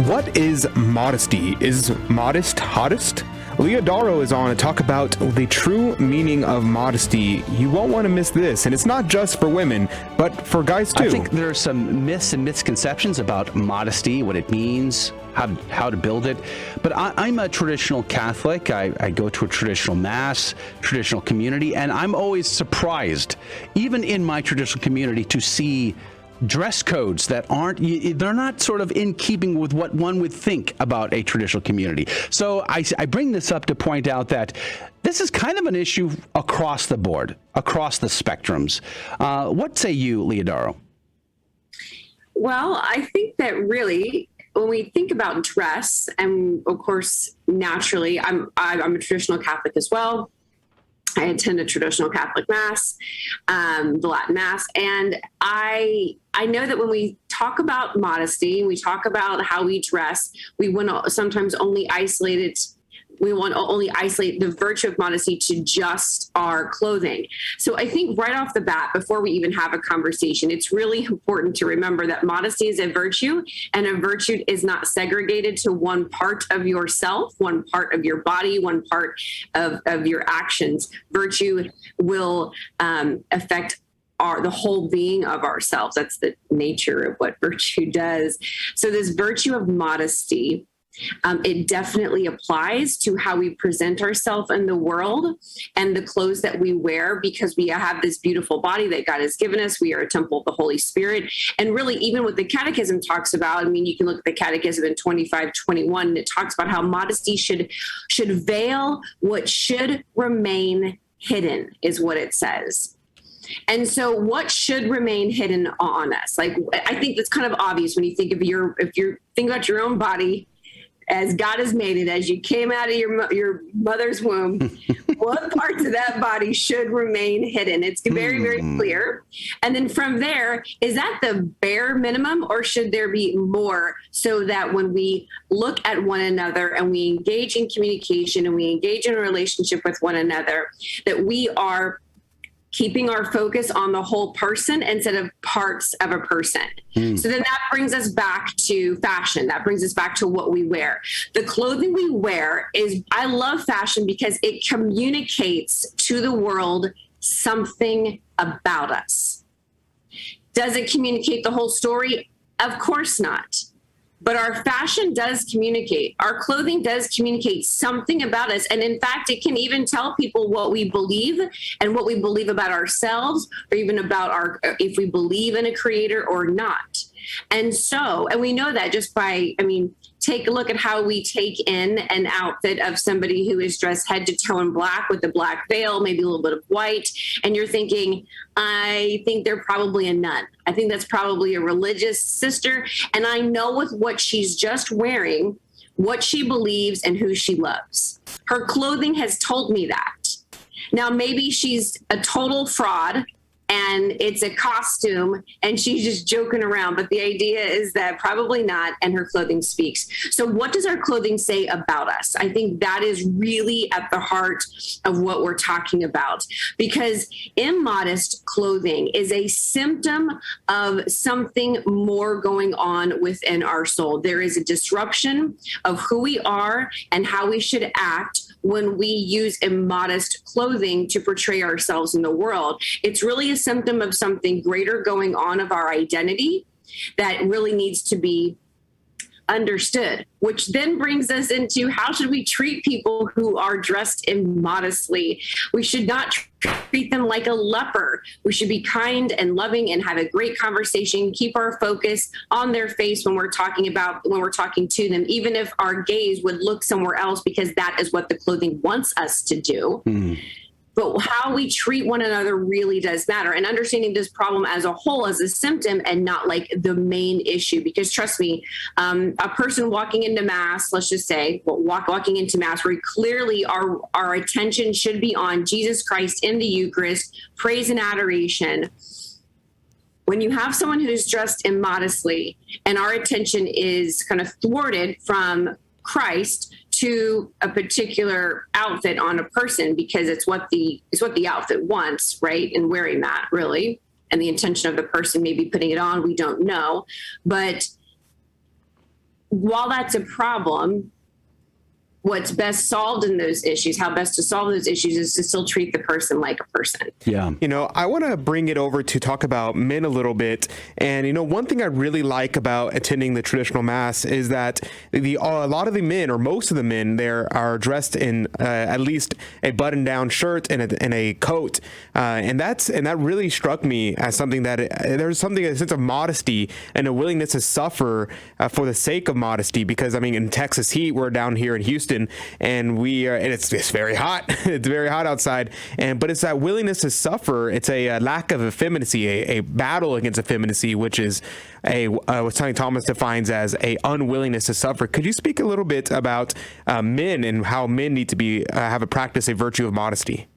What is modesty? Is modest hottest? Leah Darrow is on to talk about the true meaning of modesty. You won't want to miss this, and it's not just for women, but for guys too. I think there are some myths and misconceptions about modesty, what it means, how to build it. But I'm a traditional Catholic. I go to a traditional mass, traditional community, and I'm always surprised, even in my traditional community, to see dress codes that they're not sort of in keeping with what one would think about a traditional community. So I bring this up to point out that this is kind of an issue across the board, across the spectrums. What say you, Leah Darrow? Well, I think that really, when we think about dress, and of course, naturally, I'm a traditional Catholic as well. I attend a traditional Catholic Mass, the Latin Mass, and I know that when we talk about modesty, we talk about how we dress, we want to sometimes only isolate it. We want to only isolate the virtue of modesty to just our clothing. So I think right off the bat, before we even have a conversation, it's really important to remember that modesty is a virtue, and a virtue is not segregated to one part of yourself, one part of your body, one part of your actions. Virtue will affect the whole being of ourselves. That's the nature of what virtue does. So this virtue of modesty, it definitely applies to how we present ourselves in the world and the clothes that we wear, because we have this beautiful body that God has given us. We are a temple of the Holy Spirit. And really, even what the Catechism talks about, I mean, you can look at the Catechism in 2521, and it talks about how modesty should veil what should remain hidden, is what it says. And so what should remain hidden on us? Like, I think that's kind of obvious when you think of if you think about your own body, as God has made it, as you came out of your mother's womb, what parts of that body should remain hidden? It's very, very clear. And then from there, is that the bare minimum, or should there be more, so that when we look at one another and we engage in communication and we engage in a relationship with one another, that we are keeping our focus on the whole person instead of parts of a person. So then that brings us back to fashion. That brings us back to what we wear. The clothing we wear I love fashion because it communicates to the world something about us. Does it communicate the whole story? Of course not. But our fashion does communicate. Our clothing does communicate something about us. And in fact, it can even tell people what we believe and what we believe about ourselves, or even about if we believe in a creator or not. And we know that just by, take a look at how we take in an outfit of somebody who is dressed head to toe in black with a black veil, maybe a little bit of white. And you're thinking, I think they're probably a nun. I think that's probably a religious sister. And I know with what she's just wearing, what she believes and who she loves. Her clothing has told me that. Now, maybe she's a total fraud and it's a costume and she's just joking around. But the idea is that probably not, and her clothing speaks. So what does our clothing say about us? I think that is really at the heart of what we're talking about, because immodest clothing is a symptom of something more going on within our soul. There is a disruption of who we are and how we should act when we use immodest clothing to portray ourselves in the world. It's really a symptom of something greater going on of our identity that really needs to be understood, which then brings us into how should we treat people who are dressed immodestly? We should not treat them like a leper. We should be kind and loving and have a great conversation, keep our focus on their face when we're talking to them, even if our gaze would look somewhere else, because that is what the clothing wants us to do. But how we treat one another really does matter, and understanding this problem as a whole, as a symptom and not like the main issue. Because trust me, a person walking into Mass, let's just say, walking into Mass, where clearly our attention should be on Jesus Christ in the Eucharist, praise and adoration. When you have someone who's dressed immodestly and our attention is kind of thwarted from Christ to a particular outfit on a person, because it's what the outfit wants, right? And wearing that, really, and the intention of the person maybe putting it on, we don't know. But while that's a problem, what's best solved in those issues, how best to solve those issues, is to still treat the person like a person. Yeah. You know, I want to bring it over to talk about men a little bit. And, you know, one thing I really like about attending the traditional mass is that a lot of the men, or most of the men there, are dressed in at least a button-down shirt and a coat. And that really struck me as something that there's a sense of modesty and a willingness to suffer for the sake of modesty. Because, I mean, in Texas heat, we're down here in Houston, and it's very hot. It's very hot outside, but it's that willingness to suffer. It's a lack of effeminacy, a battle against effeminacy, which is what St. Thomas defines as a unwillingness to suffer. Could you speak a little bit about men and how men need to have a virtue of modesty?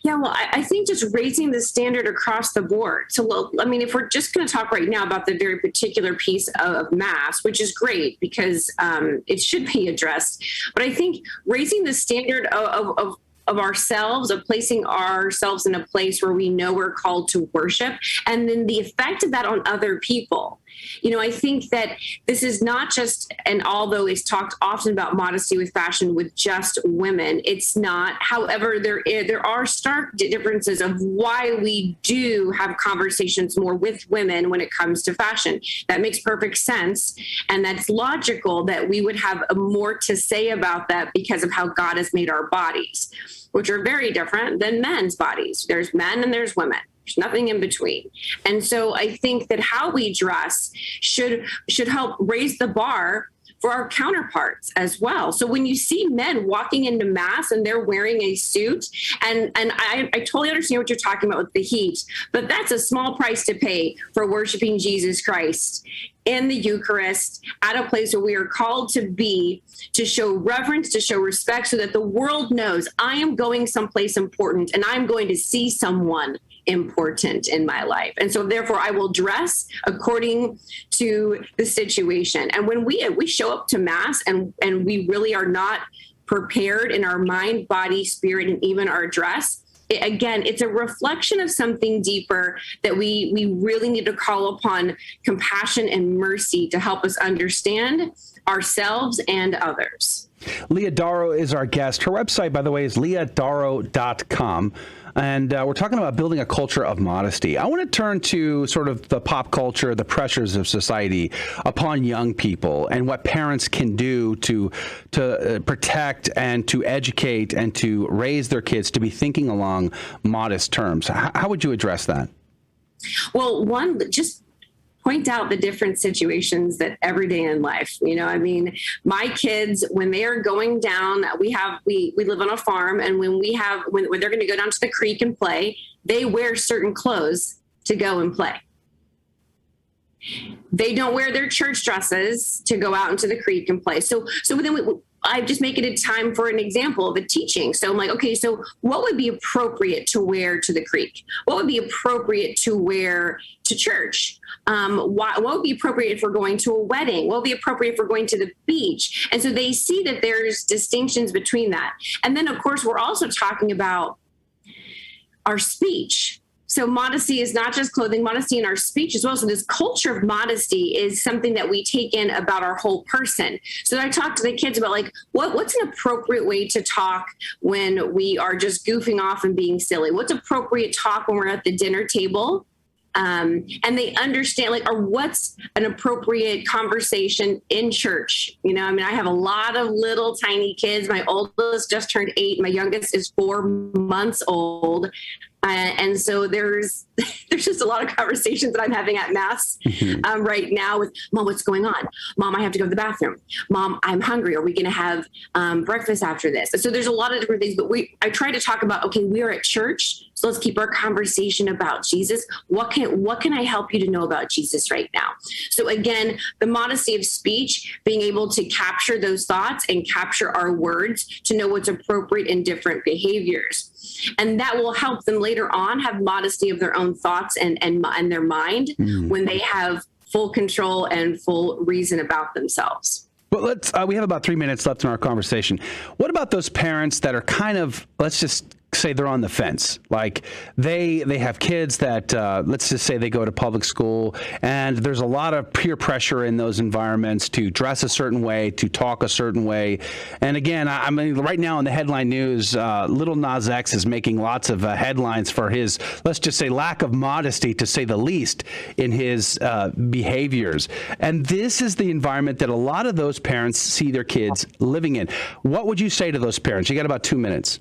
Yeah, well, I think just raising the standard across the board. So, I mean, if we're just going to talk right now about the very particular piece of Mass, which is great because it should be addressed, but I think raising the standard of ourselves, of placing ourselves in a place where we know we're called to worship, and then the effect of that on other people. You know, I think that this is not just, and although it's talked often about modesty with fashion with just women, it's not. However, there are stark differences of why we do have conversations more with women when it comes to fashion. That makes perfect sense. And that's logical that we would have more to say about that because of how God has made our bodies, which are very different than men's bodies. There's men and there's women. There's nothing in between. And so I think that how we dress should help raise the bar for our counterparts as well. So when you see men walking into Mass and they're wearing a suit, and I totally understand what you're talking about with the heat, but that's a small price to pay for worshiping Jesus Christ in the Eucharist at a place where we are called to be, to show reverence, to show respect, so that the world knows I am going someplace important and I'm going to see someone important in my life. And so therefore I will dress according to the situation. And when we show up to Mass and we really are not prepared in our mind, body, spirit, and even our dress, it's a reflection of something deeper that we really need to call upon compassion and mercy to help us understand ourselves and others. Leah Darrow is our guest. Her website, by the way, is leahdarrow.com. And we're talking about building a culture of modesty. I want to turn to sort of the pop culture, the pressures of society upon young people, and what parents can do to protect and to educate and to raise their kids to be thinking along modest terms. How would you address that? Well, just point out the different situations that every day in life, you know, I mean, my kids, when they are going down, we live on a farm, and when they're going to go down to the creek and play, they wear certain clothes to go and play. They don't wear their church dresses to go out into the creek and play. So then I just make it a time for an example of a teaching. So I'm like, okay, so what would be appropriate to wear to the creek? What would be appropriate to wear to church? What would be appropriate if we're going to a wedding? What would be appropriate if we're going to the beach? And so they see that there's distinctions between that. And then, of course, we're also talking about our speech. So modesty is not just clothing, modesty in our speech as well. So this culture of modesty is something that we take in about our whole person. So I talk to the kids about like, what's an appropriate way to talk when we are just goofing off and being silly? What's appropriate talk when we're at the dinner table? And they understand or what's an appropriate conversation in church. You know, I mean, I have a lot of little tiny kids. My oldest just turned 8. My youngest is 4 months old. And so there's just a lot of conversations that I'm having at Mass right now with, Mom, what's going on? Mom, I have to go to the bathroom. Mom, I'm hungry. Are we going to have breakfast after this? So there's a lot of different things, but I try to talk about, okay, we are at church, so let's keep our conversation about Jesus. What can I help you to know about Jesus right now? So again, the modesty of speech, being able to capture those thoughts and capture our words to know what's appropriate in different behaviors. And that will help them later on have modesty of their own thoughts and their mind when they have full control and full reason about themselves. Well, we have about 3 minutes left in our conversation. What about those parents that are kind of, let's just say they're on the fence. Like they have kids that, let's just say they go to public school, and there's a lot of peer pressure in those environments to dress a certain way, to talk a certain way. And again, I mean, right now in the headline news, Little Nas X is making lots of headlines for his, let's just say, lack of modesty, to say the least, in his behaviors. And this is the environment that a lot of those parents see their kids living in. What would you say to those parents? You got about 2 minutes.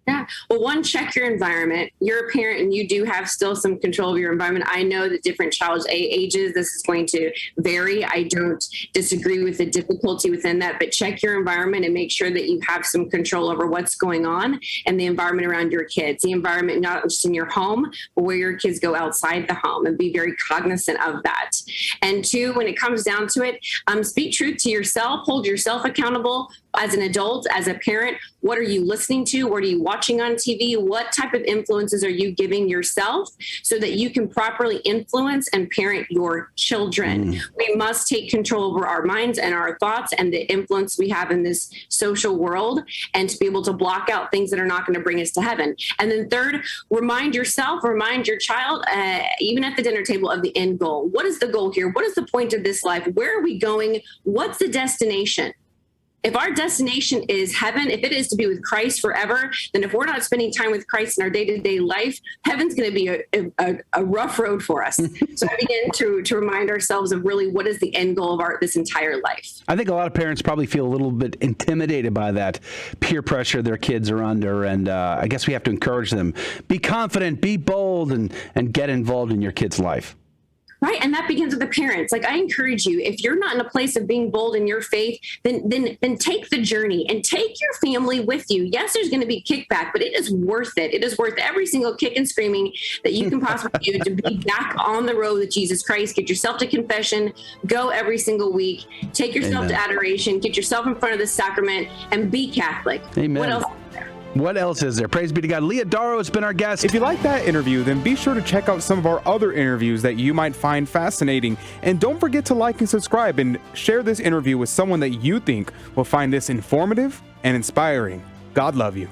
Yeah. Well, one, check your environment. You're a parent and you do have still some control of your environment. I know that different child's ages, this is going to vary. I don't disagree with the difficulty within that, but check your environment and make sure that you have some control over what's going on and the environment around your kids, the environment not just in your home, but where your kids go outside the home, and be very cognizant of that. And two, when it comes down to it, speak truth to yourself, hold yourself accountable. As an adult, as a parent, what are you listening to? What are you watching on TV? What type of influences are you giving yourself so that you can properly influence and parent your children? We must take control over our minds and our thoughts and the influence we have in this social world, and to be able to block out things that are not going to bring us to heaven. And then third, remind yourself, remind your child, even at the dinner table, of the end goal. What is the goal here? What is the point of this life? Where are we going? What's the destination? If our destination is heaven, if it is to be with Christ forever, then if we're not spending time with Christ in our day-to-day life, heaven's going to be a rough road for us. So I begin to remind ourselves of really what is the end goal of this entire life. I think a lot of parents probably feel a little bit intimidated by that peer pressure their kids are under, and I guess we have to encourage them. Be confident, be bold, and get involved in your kid's life. Right. And that begins with the parents. Like, I encourage you, if you're not in a place of being bold in your faith, then take the journey and take your family with you. Yes, there's going to be kickback, but it is worth it. It is worth every single kick and screaming that you can possibly do to be back on the road with Jesus Christ. Get yourself to confession, go every single week, take yourself to adoration, get yourself in front of the sacrament, and be Catholic. Amen. What else is there? What else is there? Praise be to God. Leah Darrow has been our guest. If you like that interview, then be sure to check out some of our other interviews that you might find fascinating. And don't forget to like and subscribe and share this interview with someone that you think will find this informative and inspiring. God love you.